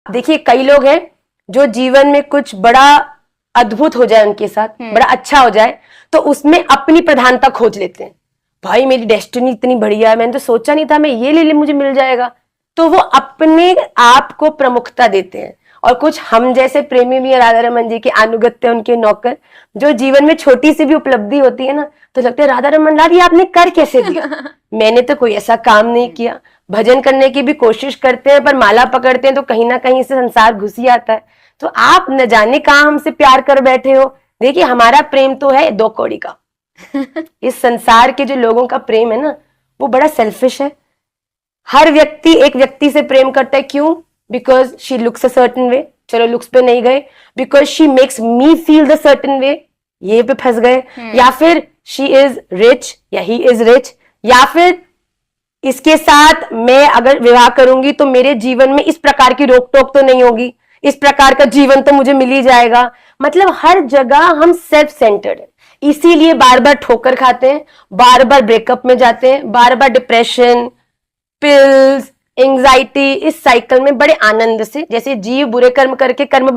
देखिए कई लोग हैं जो जीवन में कुछ बड़ा अद्भुत हो जाए उनके साथ, बड़ा अच्छा हो जाए, तो उसमें अपनी प्रधानता खोज लेते हैं। भाई मेरी डेस्टिनी इतनी बढ़िया है, मैंने तो सोचा नहीं था मैं ये ले मुझे मिल जाएगा। तो वो अपने आप को प्रमुखता देते हैं। और कुछ हम जैसे प्रेमी भी राधा रमन जी के अनुगत्य, उनके नौकर, जो जीवन में छोटी सी भी उपलब्धि होती है ना तो लगता है राधा रमन लाल ये आपने कर कैसे दिया। मैंने तो कोई ऐसा काम नहीं किया। भजन करने की भी कोशिश करते हैं पर माला पकड़ते हैं तो कहीं ना कहीं से संसार घुस ही आता है। तो आप न जाने कहां हमसे प्यार कर बैठे हो। देखिए हमारा प्रेम तो है 2 कौड़ी का। इस संसार के जो लोगों का प्रेम है ना वो बड़ा सेल्फिश है। हर व्यक्ति एक व्यक्ति से प्रेम करता है, क्यों? Because she looks a certain way. चलो लुक्स पे नहीं गए, because she makes me feel the certain way, ये पे फंस गए। या फिर शी इज रिच या ही इज रिच, या फिर इसके साथ मैं अगर विवाह करूंगी तो मेरे जीवन में इस प्रकार की रोक टोक तो नहीं होगी, इस प्रकार का जीवन तो मुझे मिल ही जाएगा। मतलब हर जगह हम सेल्फ सेंटर्ड है, इसीलिए बार बार ठोकर खाते हैं, बार बार ब्रेकअप में जाते हैं, बार बार डिप्रेशन, पिल्स, एंजाइटी, इस साइकिल में बड़े आनंद से, जैसे जीव बुरे कर्म करके कर्म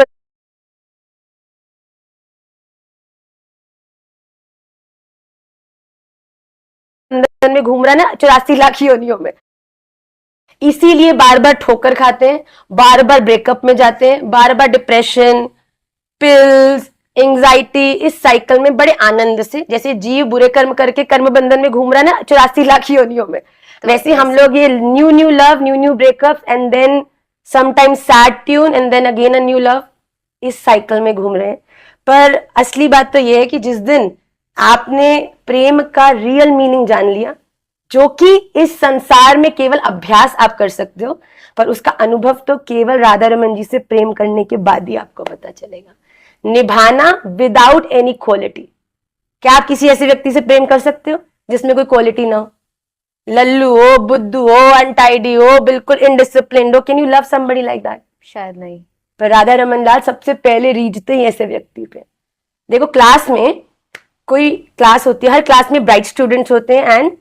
बंधन में घूम रहा है ना 84 लाख योनियों में। इसीलिए बार बार ठोकर खाते हैं, बार बार ब्रेकअप में जाते हैं, बार बार डिप्रेशन, पिल्स, एंजाइटी, इस साइकिल में बड़े आनंद से, जैसे जीव बुरे कर्म करके कर्म बंधन में घूम रहा है ना 84 लाख योनियों में, वैसे हम लोग ये new love, new breakup and then sometimes sad tune and then again a new love, इस साइकिल में घूम रहे हैं। पर असली बात तो ये है कि जिस दिन आपने प्रेम का रियल मीनिंग जान लिया, जो कि इस संसार में केवल अभ्यास आप कर सकते हो, पर उसका अनुभव तो केवल राधा रमन जी से प्रेम करने के बाद ही आपको पता चलेगा। निभाना विदाउट एनी क्वालिटी। क्या आप किसी ऐसे व्यक्ति से प्रेम कर सकते हो जिसमें कोई क्वालिटी ना हो? लल्लू हो, बुद्धू हो, अनटाइडी हो, बिल्कुल इनडिसिप्लिन्ड हो, can you love somebody like that? शायद नहीं। पर राधा रमन लाल सबसे पहले रीझते ही ऐसे व्यक्ति पे। देखो क्लास में कोई क्लास होती है, हर क्लास में ब्राइट स्टूडेंट्स होते हैं एंड